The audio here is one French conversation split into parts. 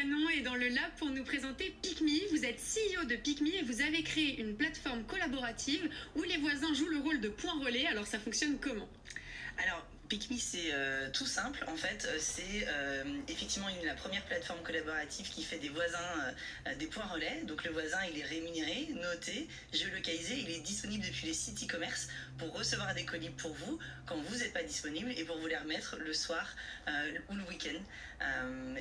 Toulcanon est dans le lab pour nous présenter PicMe. Vous êtes CEO de PicMe et vous avez créé une plateforme collaborative où les voisins jouent le rôle de point relais. Alors ça fonctionne comment? Alors, PicMe, c'est tout simple. En fait, c'est effectivement la première plateforme collaborative qui fait des voisins des points relais. Donc, le voisin, il est rémunéré, noté, géolocalisé. Il est disponible depuis les sites e-commerce pour recevoir des colis pour vous quand vous n'êtes pas disponible et pour vous les remettre le soir ou le week-end.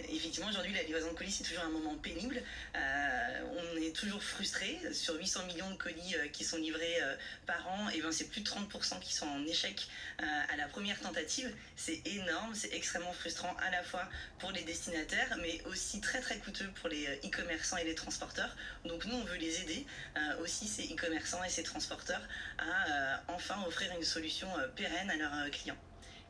Effectivement, aujourd'hui, la livraison de colis, c'est toujours un moment pénible. On est toujours frustré. Sur 800 millions de colis qui sont livrés par an, et ben, c'est plus de 30% qui sont en échec à la première tentative. C'est énorme, c'est extrêmement frustrant à la fois pour les destinataires, mais aussi très très coûteux pour les e-commerçants et les transporteurs. Donc nous, on veut les aider aussi, ces e-commerçants et ces transporteurs, à enfin offrir une solution pérenne à leurs clients.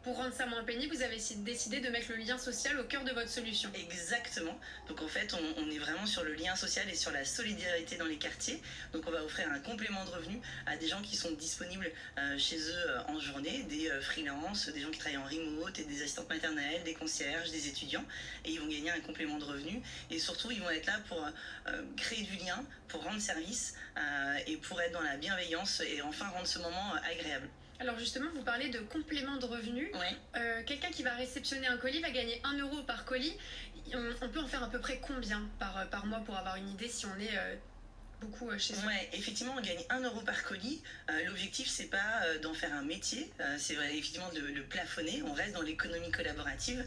Pour rendre ça moins pénible, vous avez décidé de mettre le lien social au cœur de votre solution. Exactement. Donc en fait, on est vraiment sur le lien social et sur la solidarité dans les quartiers. Donc on va offrir un complément de revenus à des gens qui sont disponibles chez eux en journée, des freelances, des gens qui travaillent en remote, et des assistantes maternelles, des concierges, des étudiants. Et ils vont gagner un complément de revenus. Et surtout, ils vont être là pour créer du lien, pour rendre service et pour être dans la bienveillance et enfin rendre ce moment agréable. Alors justement, vous parlez de complément de revenus. Oui. Quelqu'un qui va réceptionner un colis va gagner 1 euro par colis. On peut en faire à peu près combien par mois pour avoir une idée si on est beaucoup chez soi? Ouais, effectivement, on gagne 1 euro par colis. L'objectif, c'est pas d'en faire un métier, c'est effectivement de le plafonner. On reste dans l'économie collaborative.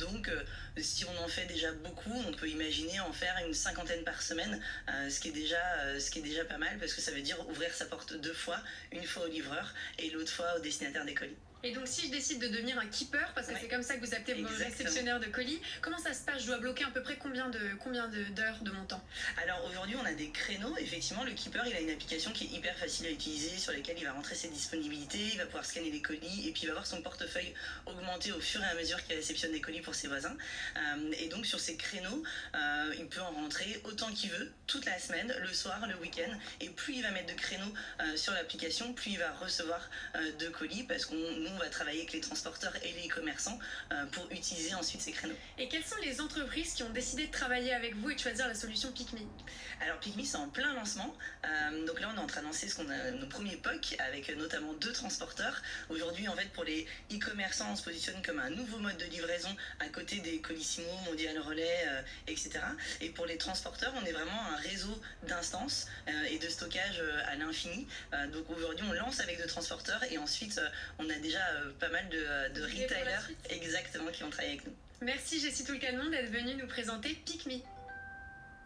Donc, si on en fait déjà beaucoup, on peut imaginer en faire une 50aine par semaine, ce qui est déjà pas mal parce que ça veut dire ouvrir sa porte 2 fois, une fois au livreur et l'autre fois au destinataire des colis. Et donc si je décide de devenir un keeper, parce que c'est comme ça que vous appelez vos réceptionnaires de colis, comment ça se passe? Je dois bloquer à peu près combien d'heures de mon temps? Alors aujourd'hui, on a des créneaux. Effectivement, le keeper, il a une application qui est hyper facile à utiliser, sur laquelle il va rentrer ses disponibilités, il va pouvoir scanner les colis et puis il va voir son portefeuille augmenter au fur et à mesure qu'il réceptionne des colis pour ses voisins. Et donc sur ces créneaux, il peut en rentrer autant qu'il veut, toute la semaine, le soir, le week-end. Et plus il va mettre de créneaux sur l'application, plus il va recevoir de colis parce qu'on va travailler avec les transporteurs et les commerçants pour utiliser ensuite ces créneaux. Et quelles sont les entreprises qui ont décidé de travailler avec vous et de choisir la solution PicMe? Alors PicMe, c'est en plein lancement. Donc là, on est en train de lancer nos premiers POC avec notamment 2 transporteurs. Aujourd'hui, en fait, pour les e-commerçants, on se positionne comme un nouveau mode de livraison à côté des Colissimo, Mondial Relais, etc. Et pour les transporteurs, on est vraiment un réseau d'instances et de stockage à l'infini. Donc aujourd'hui, on lance avec 2 transporteurs et ensuite, on a déjà pas mal de retailers exactement qui ont travaillé avec nous. Merci Jessie Toulcanon d'être venue nous présenter PicMe.